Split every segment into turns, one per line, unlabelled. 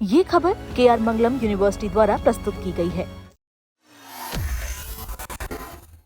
ये खबर KR मंगलम university द्वारा प्रस्तुत की गई है।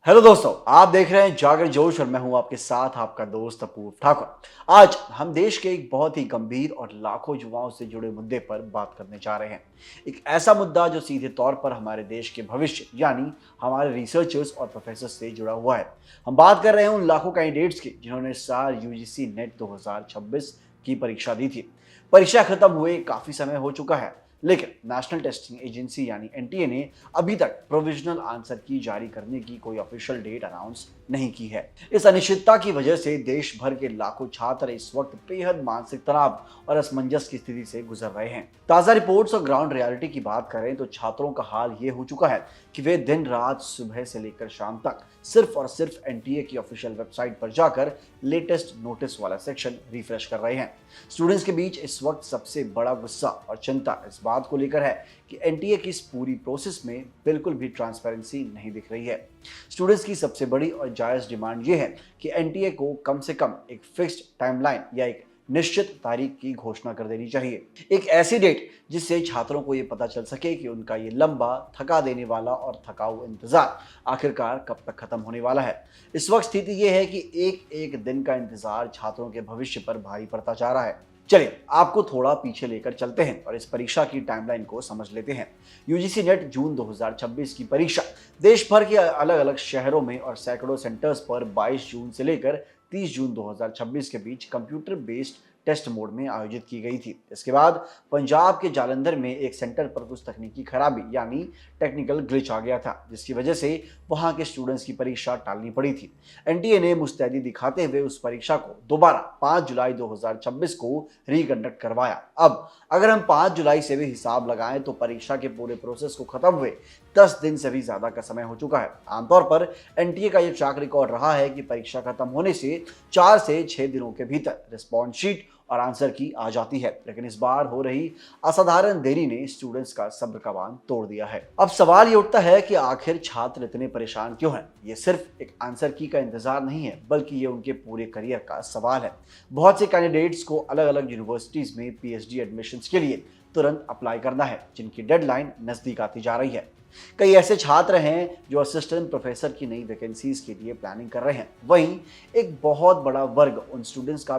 हेलो दोस्तों, आप देख रहे हैं जागर जोश और मैं हूं आपके साथ आपका दोस्त अपूर्व ठाकुर। आज हम देश के एक बहुत ही गंभीर और लाखों युवाओं से जुड़े मुद्दे पर बात करने जा रहे हैं। एक ऐसा मुद्दा जो सीधे तौर पर हमारे देश के भविष्य यानी हमारे रिसर्चर्स और प्रोफेसर से जुड़ा हुआ है। हम बात कर रहे हैं उन लाखों कैंडिडेट्स की जिन्होंने इस साल यूजीसी नेट 2026 की परीक्षा दी थी। परीक्षा खत्म हुए काफी समय हो चुका है, लेकिन नेशनल टेस्टिंग एजेंसी यानी एनटीए ने अभी तक प्रोविजनल आंसर की जारी करने की कोई ऑफिशियल डेट अनाउंस नहीं की है। इस अनिश्चितता की वजह से देश भर के लाखों छात्र इस वक्त बेहद मानसिक तनाव और असमंजस की स्थिति से गुजर रहे हैं। ताजा रिपोर्ट्स और ग्राउंड रियलिटी की बात करें तो छात्रों का हाल ये हो चुका है कि वे दिन रात सुबह से लेकर शाम तक सिर्फ और सिर्फ एनटीए की ऑफिशियल वेबसाइट पर जाकर लेटेस्ट नोटिस वाला सेक्शन रिफ्रेश कर रहे हैं। स्टूडेंट्स के बीच इस वक्त सबसे बड़ा गुस्सा और चिंता इस बात को लेकर है कि एनटीए की इस पूरी प्रोसेस में बिल्कुल भी ट्रांसपेरेंसी नहीं दिख रही है। स्टूडेंट्स की सबसे बड़ी और जायज डिमांड ये है कि एनटीए को कम से कम एक फिक्स्ड टाइमलाइन या एक निश्चित तारीख की घोषणा कर देनी चाहिए। एक ऐसी डेट जिससे छात्रों को ये पता चल सके कि उनका ये लंबा, थका देने वाला और थकाऊ इंतजार आखिरकार कब तक खत्म होने वाला है। इस वक्त स्थिति ये है कि एक एक दिन का इंतजार छात्रों के भविष्य पर भारी पड़ता जा रहा है। चलिए आपको थोड़ा पीछे लेकर चलते हैं और इस परीक्षा की टाइमलाइन को समझ लेते हैं। यूजीसी नेट जून 2026 की परीक्षा देश भर के अलग अलग शहरों में और सैकड़ों सेंटर्स पर 22 जून से लेकर 30 जून 2026 के बीच कंप्यूटर बेस्ड टेस्ट मोड में आयोजित की गई थी। इसके बाद पंजाब के जालंधर में एक सेंटर पर कुछ तकनीकी खराबी यानी टेक्निकल ग्लिच आ गया था, जिसकी वजह से वहां के स्टूडेंट्स की परीक्षा टालनी पड़ी थी। एनटीए ने मुस्तैदी दिखाते हुए उस परीक्षा को दोबारा 5 जुलाई 2026 को रिकंडक्ट करवाया। अब अगर हम 5 जुलाई से भी हिसाब लगाएं तो परीक्षा के पूरे प्रोसेस को खत्म हुए 10 दिन से भी ज्यादा का समय हो चुका है। आमतौर पर एनटीए का यह ट्रैक रिकॉर्ड रहा है कि परीक्षा खत्म होने से 4 से 6 दिनों के भीतर रिस्पॉन्स शीट और आंसर की आ जाती है, लेकिन इस बार हो रही असाधारण देरी ने स्टूडेंट्स का सब्र का बांध तोड़ दिया है। अब सवाल ये उठता है कि आखिर छात्र इतने परेशान क्यों हैं? ये सिर्फ एक आंसर की का इंतजार नहीं है, बल्कि ये उनके पूरे करियर का सवाल है। बहुत से कैंडिडेट्स को अलग अलग यूनिवर्सिटीज में पीएचडी एडमिशंस के लिए तुरंत अप्लाई करना है, जिनकी डेडलाइन नजदीक आती जा रही है। कई ऐसे छात्र हैं जो असिस्टेंट प्रोफेसर की नई वैकेंसीज के लिए प्लानिंग कर रहे हैं। वहीं एक बहुत बड़ा वर्ग उन स्टूडेंट्स का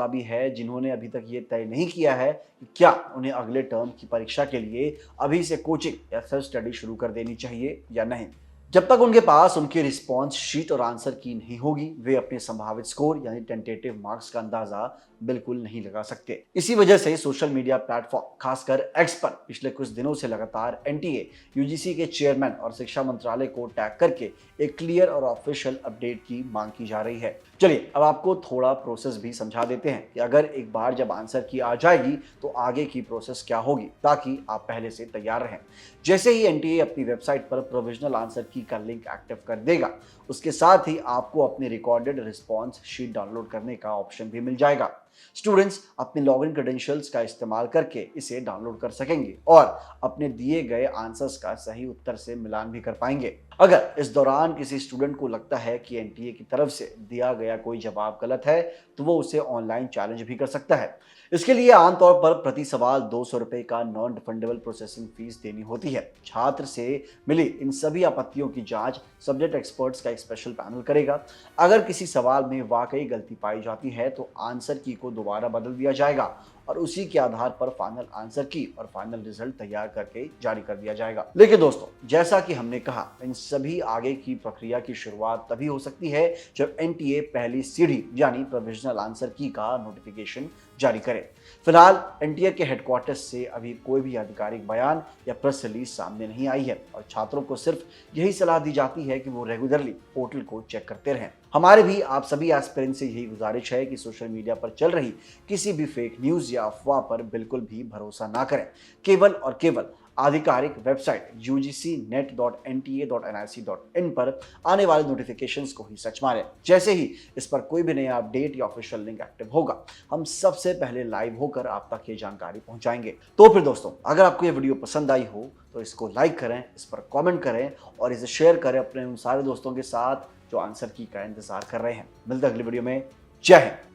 भी है जिन्होंने अभी तक ये तय नहीं किया है कि क्या उन्हें अगले टर्म की परीक्षा के लिए अभी से कोचिंग या सेल्फ स्टडी शुरू कर देनी चाहिए या नहीं। जब तक उनके पास उनकी रिस्पॉन्स शीट और आंसर की नहीं होगी, वे अपने संभावित स्कोर यानी टेंटेटिव मार्क्स का अंदाजा बिल्कुल नहीं लगा सकते। इसी वजह से सोशल मीडिया प्लेटफॉर्म खासकर एक्स पर पिछले कुछ दिनों से लगातार एनटीए, यूजीसी के चेयरमैन और शिक्षा मंत्रालय को टैग करके एक क्लियर और ऑफिशियल अपडेट की मांग की जा रही है। चलिए अब आपको थोड़ा प्रोसेस भी समझा देते हैं कि अगर एक बार जब आंसर की आ जाएगी तो आगे की प्रोसेस क्या होगी, ताकि आप पहले से तैयार रहें। जैसे ही एनटीए अपनी वेबसाइट पर प्रोविजनल आंसर की का लिंक एक्टिव कर देगा, उसके साथ ही आपको अपनी रिकॉर्डेड रिस्पॉन्स शीट डाउनलोड करने का ऑप्शन भी मिल जाएगा। स्टूडेंट्स अपने लॉगिन क्रेडेंशियल्स का इस्तेमाल करके इसे डाउनलोड कर सकेंगे और अपने दिए गए आंसर्स का सही उत्तर से मिलान भी कर पाएंगे। अगर इस दौरान किसी स्टूडेंट को लगता है कि एनटीए की तरफ से दिया गया कोई जवाब गलत है, तो वो उसे ऑनलाइन चैलेंज भी कर सकता है। इसके लिए आमतौर पर प्रति सवाल 200 रुपए का नॉन रिफंडेबल प्रोसेसिंग फीस देनी होती है। छात्र से मिली इन सभी आपत्तियों की जांच सब्जेक्ट एक्सपर्ट्स का एक स्पेशल पैनल करेगा। अगर किसी सवाल में वाकई गलती पाई जाती है तो आंसर की को दोबारा बदल दिया जाएगा और उसी के आधार पर फाइनल आंसर की और फाइनल रिजल्ट तैयार करके जारी कर दिया जाएगा। लेकिन दोस्तों, जैसा कि हमने कहा, इन सभी आगे की प्रक्रिया की शुरुआत तभी हो सकती है जब एनटीए पहली सीढ़ी यानी प्रोविजनल आंसर की का नोटिफिकेशन जारी करे। फिलहाल एनटीए के हेडक्वार्टर्स से अभी कोई भी आधिकारिक बयान या प्रेस रिलीज सामने नहीं आई है और छात्रों को सिर्फ यही सलाह दी जाती है कि वो रेगुलरली पोर्टल को चेक करते रहें। हमारे भी आप सभी एस्पिरेंट्स से यही गुजारिश है कि सोशल मीडिया पर चल रही किसी भी फेक न्यूज या अफवाह पर बिल्कुल भी भरोसा ना करें। केवल और केवल आधिकारिक वेबसाइट ugcnet.nta.nic.in पर आने वाले नोटिफिकेशंस को ही सच मारें। जैसे ही इस पर कोई भी नया अपडेट या ऑफिशियल लिंक एक्टिव होगा, हम सबसे पहले लाइव होकर आप तक ये जानकारी पहुंचाएंगे। तो फिर दोस्तों, अगर आपको ये वीडियो पसंद आई हो तो इसको लाइक करें, इस पर कमेंट करें और इसे शेयर करें अपने उन सारे दोस्तों के साथ जो आंसर की का इंतजार कर रहे हैं। मिलते हैं अगली वीडियो में। जय हिंद।